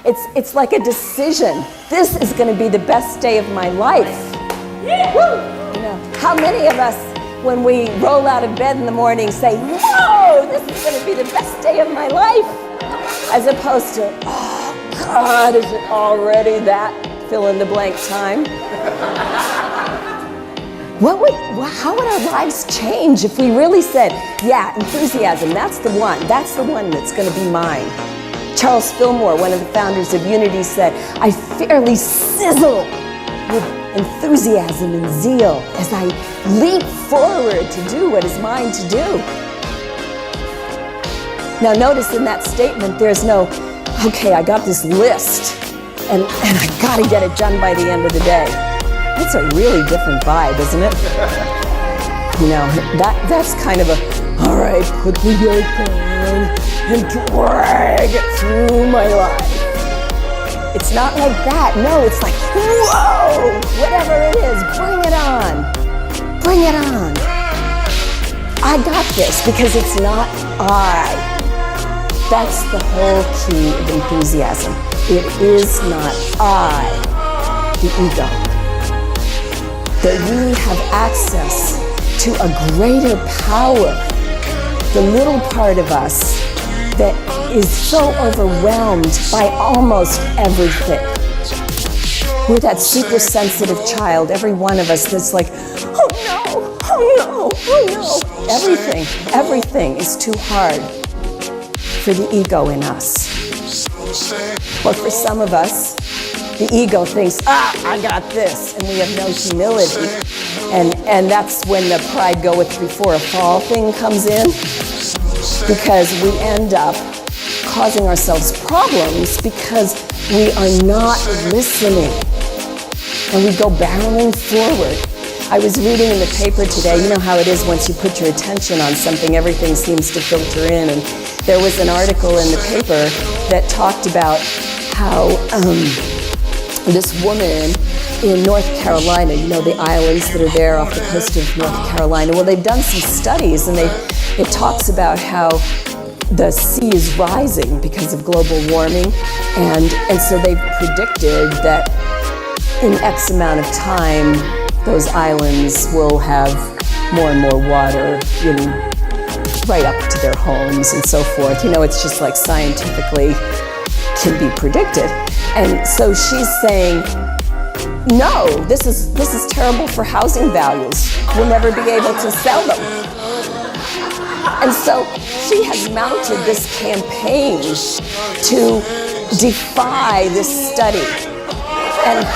It's like a decision. This is going to be the best day of my life. Yeah. Woo! You know, how many of us, when we roll out of bed in the morning, say, whoa, this is going to be the best day of my life, as opposed to, oh God, is it already that fill in the blank time? How would our lives change if we really said, yeah, enthusiasm, that's the one that's going to be mine. Charles Fillmore, one of the founders of Unity, said, I fairly sizzle with enthusiasm and zeal as I leap forward to do what is mine to do. Now notice in that statement there's no, okay, I got this list and I gotta get it done by the end of the day. That's a really different vibe, isn't it? You know, that's kind of a, all right, put the yoke on and drag it through my life. It's not like that. No, it's like, whoa, whatever it is, bring it on. Bring it on. I got this because it's not I. That's the whole key of enthusiasm. It is not I, the ego. That we have access to a greater power, the little part of us that is so overwhelmed by almost everything. We're that super sensitive child, every one of us that's like, oh no, oh no, oh no. Everything is too hard for the ego in us. Or for some of us, the ego thinks, I got this, and we have no humility. And that's when the pride goeth before a fall thing comes in, because we end up causing ourselves problems because we are not listening. And we go barreling forward. I was reading in the paper today, you know how it is once you put your attention on something, everything seems to filter in. And there was an article in the paper that talked about how this woman in North Carolina, you know, the islands that are there off the coast of North Carolina, well, they've done some studies and it talks about how the sea is rising because of global warming, and so they've predicted that in X amount of time, those islands will have more and more water, you know, right up to their homes and so forth. You know, it's just like scientifically can be predicted. And so she's saying, no, this is terrible for housing values. We'll never be able to sell them. And so she has mounted this campaign to defy this study. And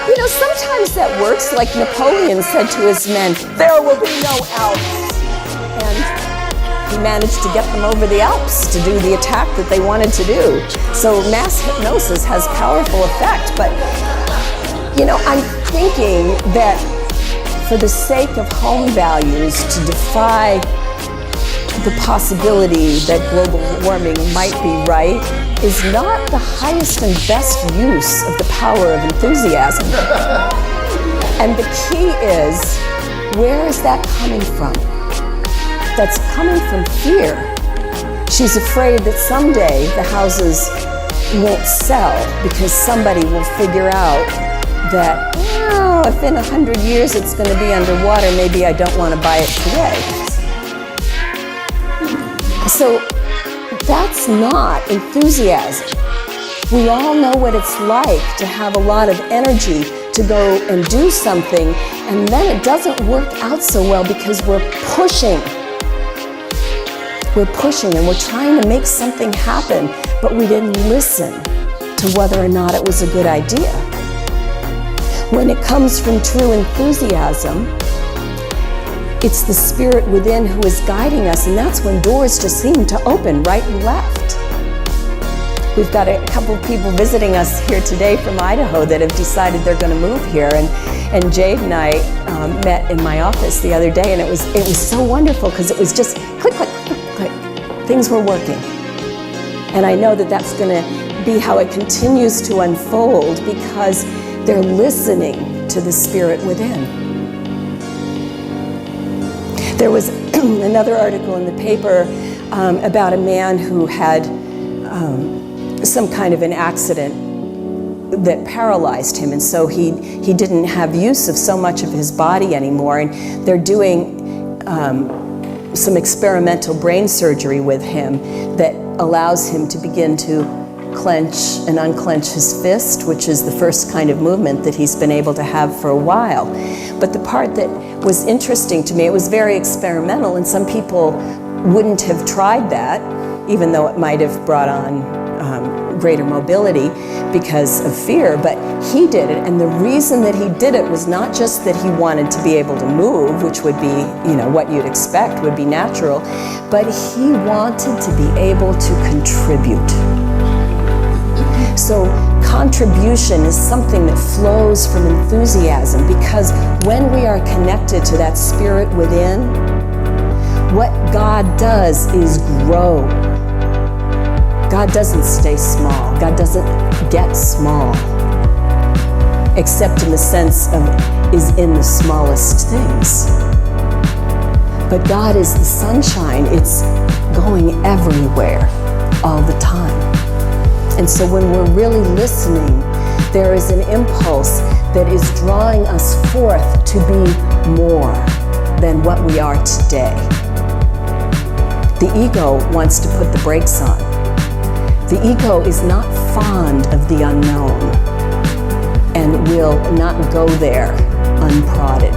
you know, sometimes that works, like Napoleon said to his men, there will be no Alps. And he managed to get them over the Alps to do the attack that they wanted to do. So mass hypnosis has powerful effect, but you know, I'm thinking that for the sake of home values, to defy the possibility that global warming might be right is not the highest and best use of the power of enthusiasm. And the key is, where is that coming from? That's coming from fear. She's afraid that someday the houses won't sell because somebody will figure out that, oh, if in 100 years it's going to be underwater, maybe I don't want to buy it today. So that's not enthusiasm. We all know what it's like to have a lot of energy to go and do something, and then it doesn't work out so well because we're pushing. We're pushing and we're trying to make something happen, but we didn't listen to whether or not it was a good idea. When it comes from true enthusiasm, it's the spirit within who is guiding us, and that's when doors just seem to open right and left. We've got a couple of people visiting us here today from Idaho that have decided they're going to move here, and Jade and I met in my office the other day, and it was so wonderful because it was just click, click, click, click. Things were working. And I know that that's going to be how it continues to unfold because they're listening to the spirit within. There was another article in the paper about a man who had some kind of an accident that paralyzed him, and so he didn't have use of so much of his body anymore, and they're doing some experimental brain surgery with him that allows him to begin to clench and unclench his fist, which is the first kind of movement that he's been able to have for a while. But the part that was interesting to me, it was very experimental, and some people wouldn't have tried that, even though it might have brought on greater mobility because of fear, but he did it, and the reason that he did it was not just that he wanted to be able to move, which would be, you know, what you'd expect would be natural, but he wanted to be able to contribute. So contribution is something that flows from enthusiasm, because when we are connected to that spirit within, what God does is grow. God doesn't stay small. God doesn't get small, except in the sense of is in the smallest things. But God is the sunshine. It's going everywhere all the time. And so when we're really listening, there is an impulse that is drawing us forth to be more than what we are today. The ego wants to put the brakes on. The ego is not fond of the unknown and will not go there unprodded.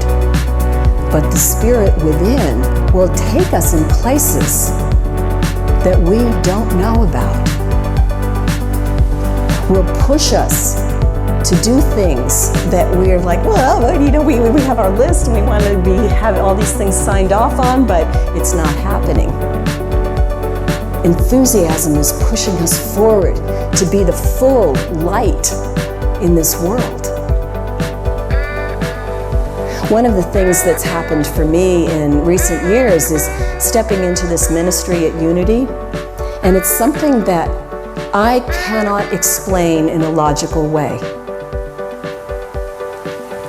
But the spirit within will take us in places that we don't know about. Will push us to do things that we're like, well, you know, we have our list and we want to have all these things signed off on, but it's not happening. Enthusiasm is pushing us forward to be the full light in this world. One of the things that's happened for me in recent years is stepping into this ministry at Unity, and it's something that I cannot explain in a logical way.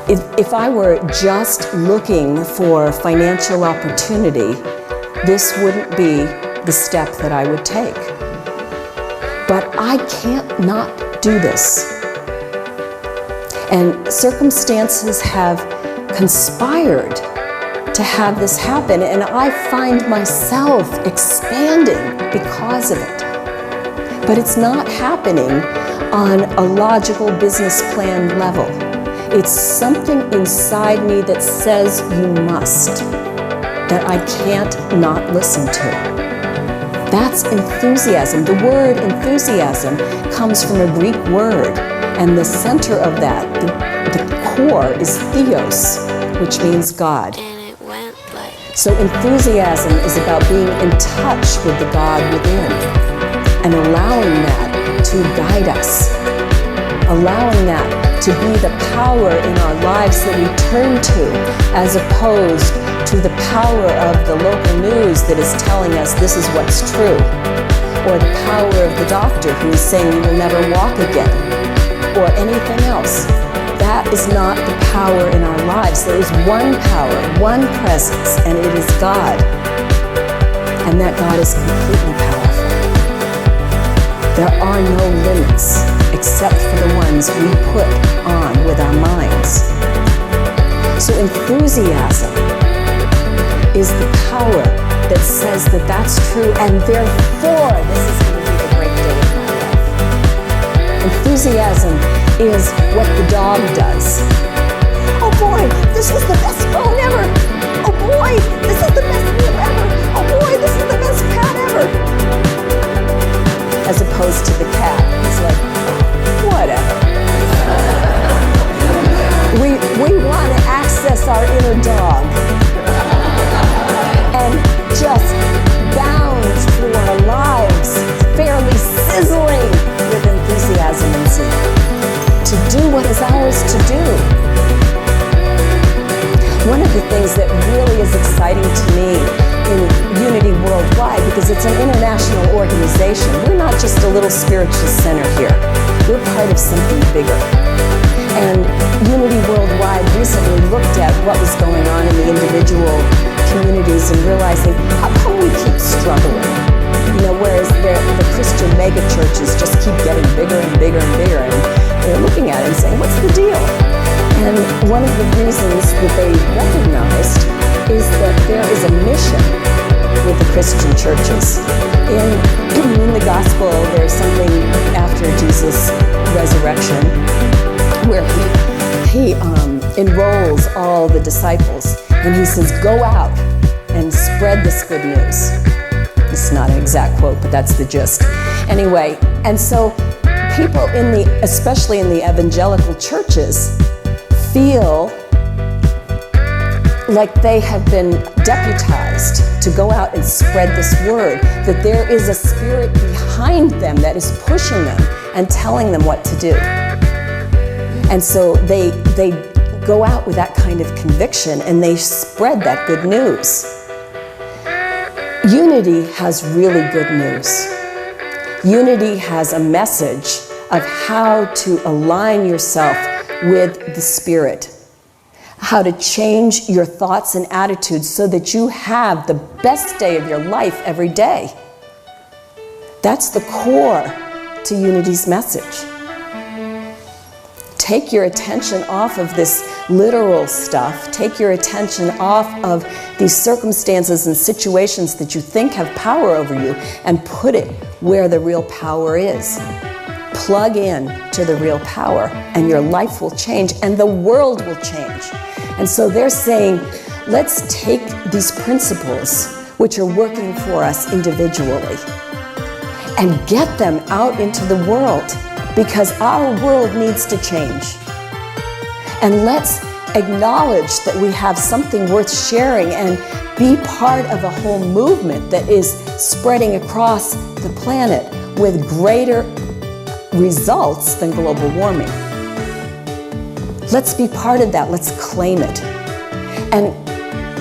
If I were just looking for financial opportunity, this wouldn't be the step that I would take. But I can't not do this. And circumstances have conspired to have this happen, and I find myself expanding because of it. But it's not happening on a logical business plan level. It's something inside me that says you must, that I can't not listen to. That's enthusiasm. The word enthusiasm comes from a Greek word, and the center of that, the core, is theos, which means God. And it went like... So enthusiasm is about being in touch with the God within and allowing that to guide us, allowing that to be the power in our lives that we turn to, as opposed to the power of the local news that is telling us this is what's true, or the power of the doctor who is saying you will never walk again, or anything else. That is not the power in our lives. There is one power, one presence, and it is God. And that God is completely powerful. There are no limits except for the ones we put on with our minds. So enthusiasm is the power that says that that's true, and therefore this is going to be the great day of my life. Enthusiasm is what the dog does. Oh boy, this is the best phone ever. Oh boy, this is the best meal ever. Oh boy, this is the best cat ever. As opposed to the cat, it's like, whatever. We want to access our inner dog and just bound through our lives, fairly sizzling with enthusiasm and zeal, to do what is ours to do. One of the things that really is exciting to me in Unity Worldwide, because it's an international organization, we're not just a little spiritual center here. We're part of something bigger. And Unity Worldwide recently looked at what was going on in the individual communities and realizing, how come we keep struggling? You know, whereas the Christian megachurches just keep gospel, there's something after Jesus' resurrection where he enrolls all the disciples, and he says, go out and spread this good news. It's not an exact quote, but that's the gist. Anyway, and so people especially in the evangelical churches, feel like they have been deputized to go out and spread this word, that there is a spirit behind them that is pushing them and telling them what to do. And so they go out with that kind of conviction and they spread that good news. Unity has really good news. Unity has a message of how to align yourself with the Spirit, how to change your thoughts and attitudes so that you have the best day of your life every day. That's the core to Unity's message. Take your attention off of this literal stuff. Take your attention off of these circumstances and situations that you think have power over you and put it where the real power is. Plug in to the real power and your life will change and the world will change. And so they're saying, let's take these principles which are working for us individually and get them out into the world, because our world needs to change. And let's acknowledge that we have something worth sharing and be part of a whole movement that is spreading across the planet with greater results than global warming. Let's be part of that. Let's claim it. And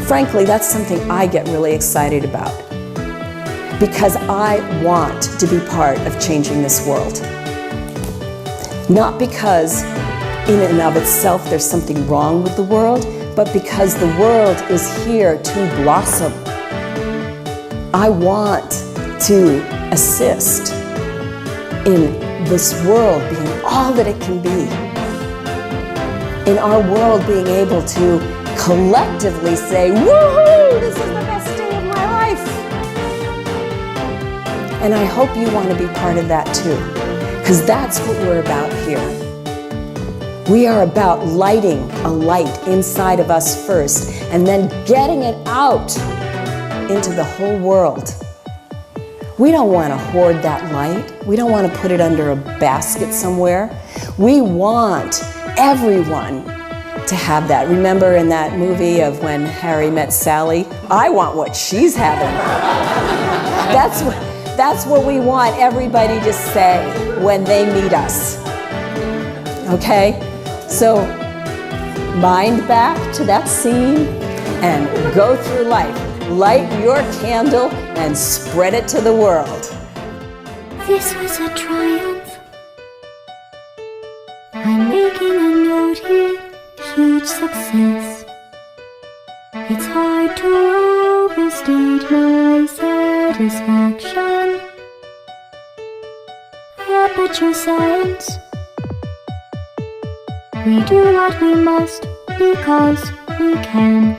frankly, that's something I get really excited about, because I want to be part of changing this world. Not because in and of itself there's something wrong with the world, but because the world is here to blossom. I want to assist in this world being all that it can be. In our world being able to collectively say, woohoo, this is the best day of my life. And I hope you want to be part of that too, because that's what we're about here. We are about lighting a light inside of us first and then getting it out into the whole world. We don't want to hoard that light. We don't want to put it under a basket somewhere. We want everyone to have that. Remember in that movie of When Harry Met Sally? I want what she's having. That's what we want everybody to say when they meet us. Okay? So mind back to that scene and go through life. Light your candle and spread it to the world. This was a triumph. I'm making a note here, huge success. It's hard to overstate my satisfaction. Aperture science. We do what we must because we can.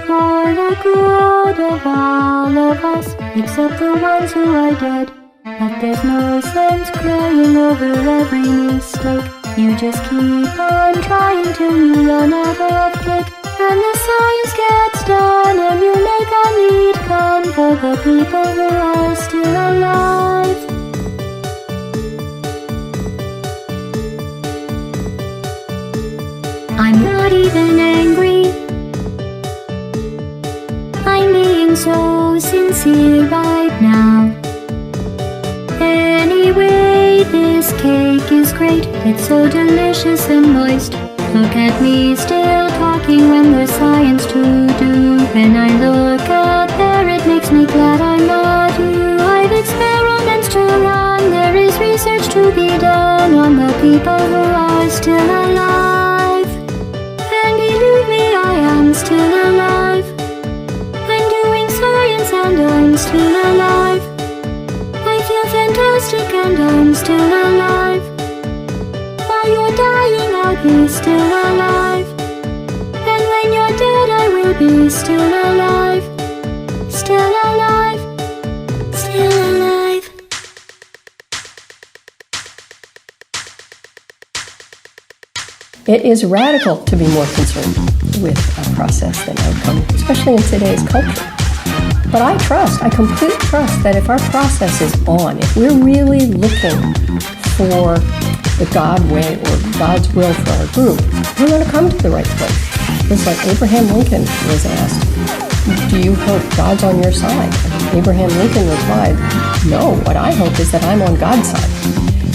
For the good of all of us, except the ones who are dead. But there's no sense crying over every mistake. You just keep on trying till you run out of cake. And the science gets done and you make a neat gun for the people who are still alive. I'm not even angry. I'm being so sincere right now. Anyway, this cake is great. It's so delicious and moist. Look at me still talking when there's science to do. When I look out there, it makes me glad I'm not you. I've experiments to run. There is research to be done on the people who are still alive. And believe me, I am still alive. I'm doing science and I'm still alive. I feel fantastic and I'm still alive. While you're dying, I'll be still alive. And when you're dead, I will be still alive. Still alive. Still alive. It is radical to be more concerned with a process than outcome, especially in today's culture. But I completely trust that if our process is on, if we're really looking for the God way or God's will for our group, we're going to come to the right place. It's like Abraham Lincoln was asked, do you hope God's on your side? And Abraham Lincoln replied, no, what I hope is that I'm on God's side.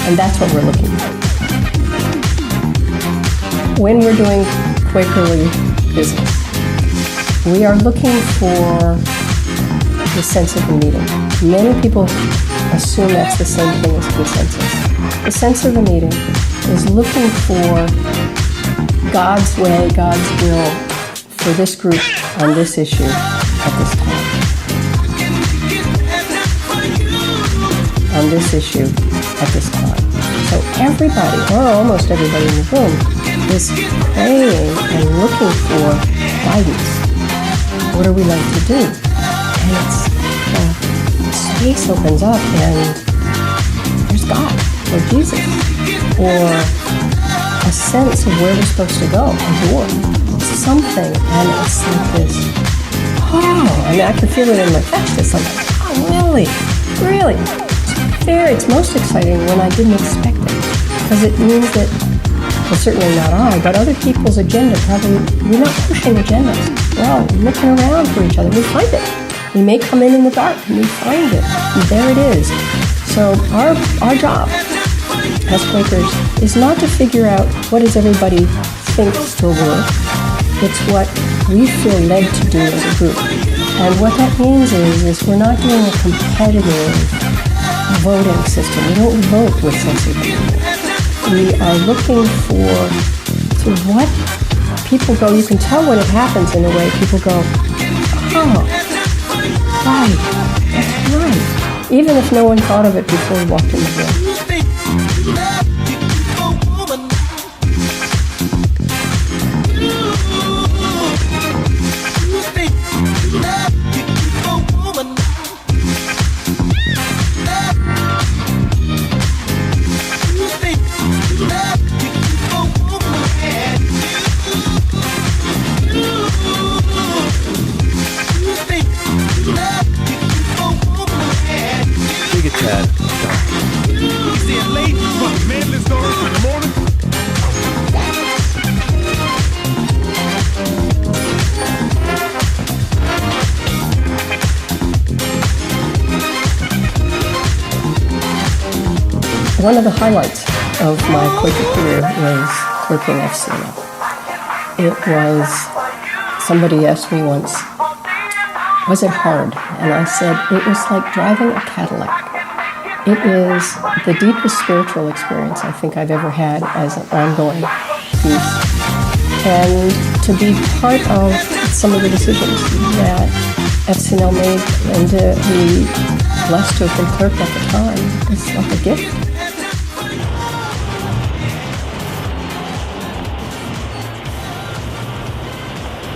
And that's what we're looking for. When we're doing Quakerly business, we are looking for the sense of the meeting. Many people assume that's the same thing as consensus. The sense of the meeting is looking for God's way, God's will for this group on this issue at this time. On this issue at this time. So everybody, or almost everybody in the room, is praying and looking for guidance. What are we like to do? And the space opens up and there's God or Jesus or a sense of where we're supposed to go, a door, something, and it's like this, oh, I mean, I can feel it in my chest. It's like, oh, really? It's most exciting when I didn't expect it, because it means that, well, certainly not I, but other people's agenda probably, we're not pushing agendas. We're all looking around for each other. We find it. We may come in the dark and we find it. And there it is. So our job as Quakers is not to figure out what does everybody think will work. It's what we feel led to do as a group. And what that means is we're not doing a competitive voting system. We don't vote with sensitivity. We are looking for what people go, you can tell when it happens in a way, people go, oh, right, that's right. Even if no one thought of it before we walked in the room. One of the highlights of my Quaker career was clerking FCNO. It was, somebody asked me once, was it hard? And I said, it was like driving a Cadillac. It is the deepest spiritual experience I think I've ever had as an ongoing piece. And to be part of some of the decisions that FCNL made and to be blessed to have been Clerk at the time is like a gift.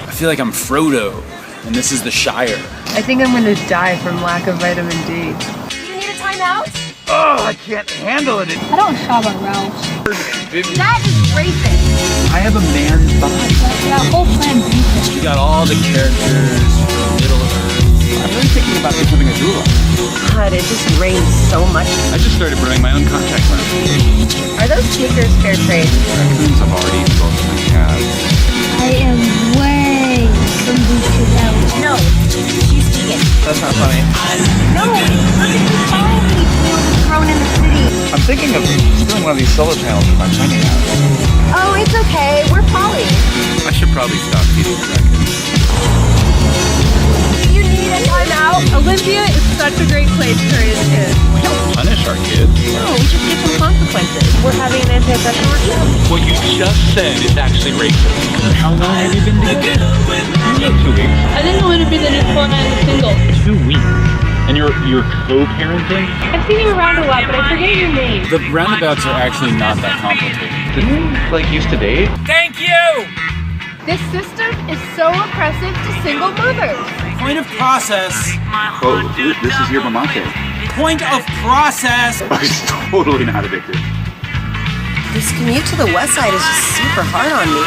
I feel like I'm Frodo, and this is the Shire. I think I'm gonna die from lack of vitamin D. Do you need a timeout? Oh, I can't handle it. I don't shop at Ralph's. That is racist. I have a man's body. That whole plan beats You got all the characters from Middle Earth. I'm really thinking about becoming a doula. God, it just rains so much. I just started brewing my own contact lenses. Are those Quakers fair trade? Raccoons have already eaten both of my calves. I am way from boosted out. No, she's vegan. That's not funny. No, perfectly fine people grown in the city. I'm thinking of stealing one of these solar panels from my tiny house. Oh, it's okay. We're poly. I should probably stop feeding the raccoons. Do you need a timeout? Olympia is such a great place to raise kids. We don't punish our kids. No, we just give them consequences. We're having an anti-aggression workshop. What you just said is actually racist. How long have you been together? 2 weeks. I didn't want to be the new fortnight single. 2 weeks. And you're co-parenting? I've seen you around a lot, but I forget your name. The roundabouts are actually not that complicated. Did you, used to date? Thank you! This system is so oppressive to single mothers. Point of process. Oh, this is yerba mate. Point of process. I'm totally not addicted. The This commute to the west side is just super hard on me.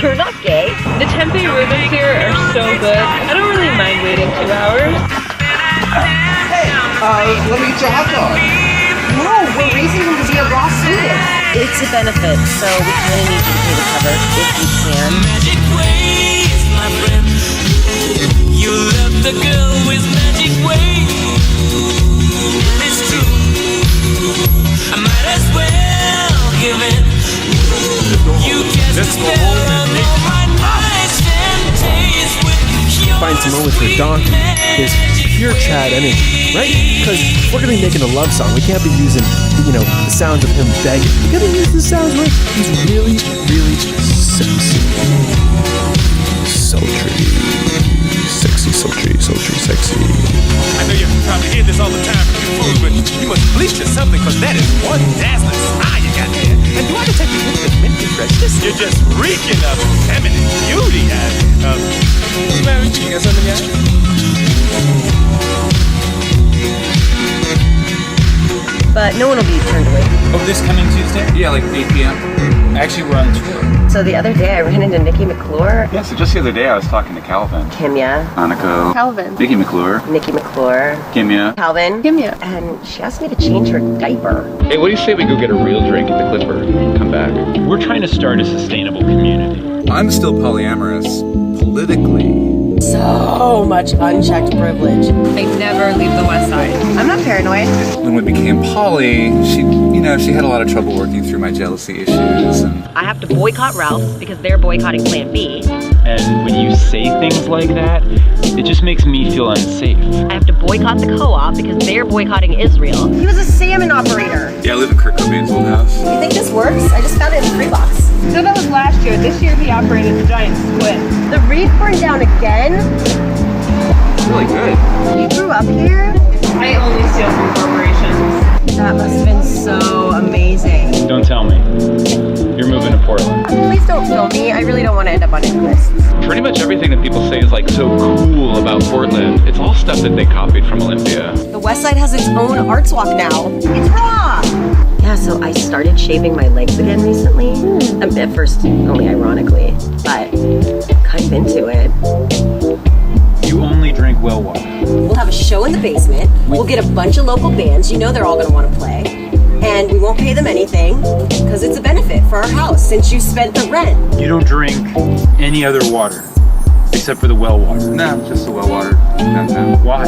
You're not gay? The tempo rhythms here are so good. I don't really mind waiting 2 hours. Let me get your hot dog. No, we're raising him to be a raw student. It's a benefit, so we kind of need you to pay the cover if you can. Magic waves, my friend. You love the girl with magic waves. And it's true. I might as well give in. You cast a spell on all my nights and days with your Find some moments where Donkey is pure Chad energy, right? Because we're gonna be making a love song. We can't be using, the sounds of him begging. We gotta use the sounds where he's really, really sexy. Sultry. Sexy, sultry, sultry, sexy. I know you probably hear this all the time from your food, but you must bleach yourself because that is one dazzling smile you got there. And do I detect you with the minty freshness? You're just reeking of feminine beauty. Larry, you got something else? But no one will be turned away. Oh, this coming Tuesday? Yeah, like 8 p.m. Actually, we're on tour. So the other day I ran into Nikki McClure. Yeah, so just the other day I was talking to Calvin. Kimya. Aniko. Calvin. Nikki McClure. Nikki McClure. Kimya. Calvin. Kimya. And she asked me to change her diaper. Hey, what do you say we go get a real drink at the Clipper and come back? We're trying to start a sustainable community. I'm still polyamorous politically. So much unchecked privilege. I never leave the west side. I'm not paranoid. When we became poly, she had a lot of trouble working through my jealousy issues. And I have to boycott Ralph's because they're boycotting Plan B. And when you say things like that, it just makes me feel unsafe. I have to boycott the co-op because they're boycotting Israel. He was a salmon operator. yeah, I live in Kurt Cobain's old house. You think this works? I just found it in a free box. So that was last year. This year he operated the giant squid. The reef burned down again? It's really good. You grew up here? I only steal from corporations. That must have been so amazing. Don't tell me. You're moving to Portland. Please don't kill me. I really don't want to end up on hit lists. Pretty much everything that people say is like so cool about Portland, it's all stuff that they copied from Olympia. The West Side has its own arts walk now. It's raw! Yeah, so I started shaving my legs again recently. At first, only ironically, but kind of into it. You only drink well water. We'll have a show in the basement. We'll get a bunch of local bands. You know they're all going to want to play. And we won't pay them anything because it's a benefit for our house since you spent the rent. You don't drink any other water except for the well water. No, just the well water. Downtown. Why?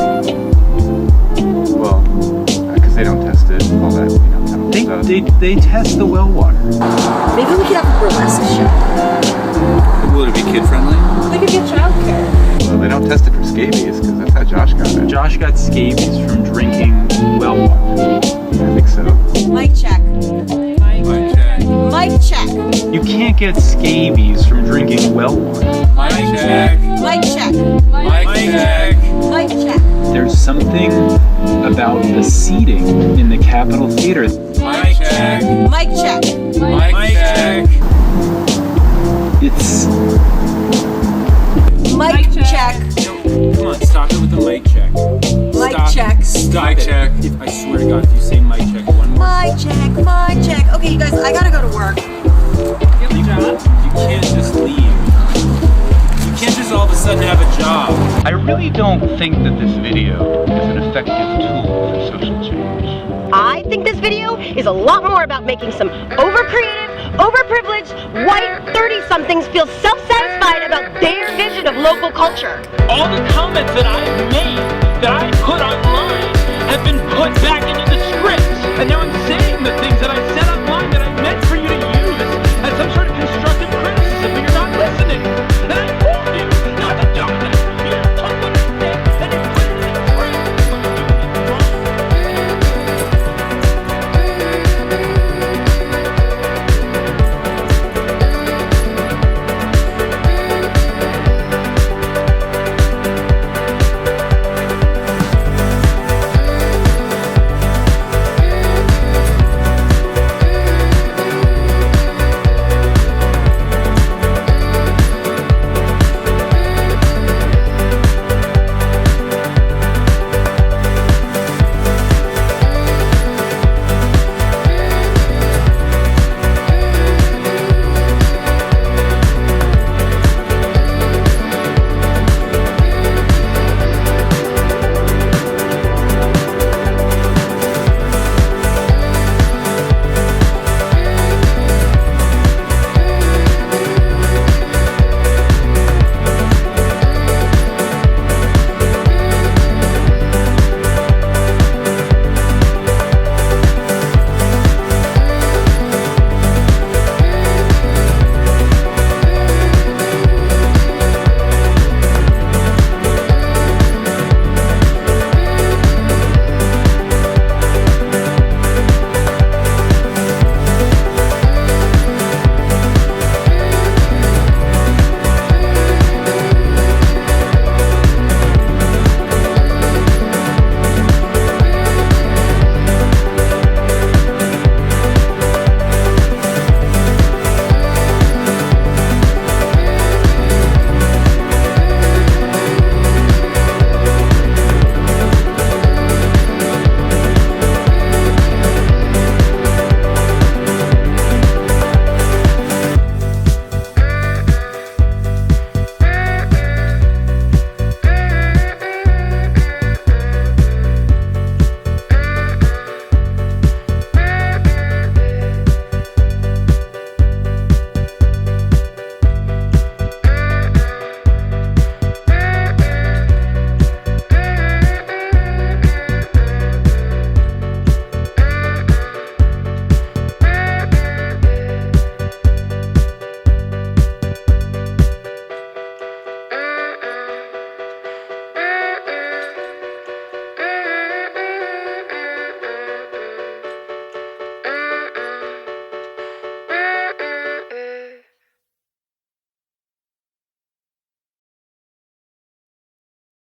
Well, because they don't test it, all that, chemical stuff. They test the well water. Maybe we could have a burlesque show. Will it be kid friendly? We could get childcare. Well, they don't test it for scabies because that's how Josh got it. Josh got scabies from drinking well water. I think so. Mic check. Mic check. Mic check. You can't get scabies from drinking well water. Mic check. Mic check. Mic check. Mic check. There's something about the seating in the Capitol Theater. Mic check. Mic check. Mic check. It's... Mic check. Come on, stop it with the mic check. Mic Stop. check. Stop Mic it. check. I swear to God, if you say mic check one more Mic check. Mic check. Okay, you guys, I gotta go to work. you can't just leave. You can't just all of a sudden have a job. I really don't think that this video is an effective tool for social change. I think this video is a lot more about making some overcreative, overprivileged, white 30-somethings feel self-satisfied about their vision of local culture. All the comments that I've made, that I put online, have been put back into the script. And now I'm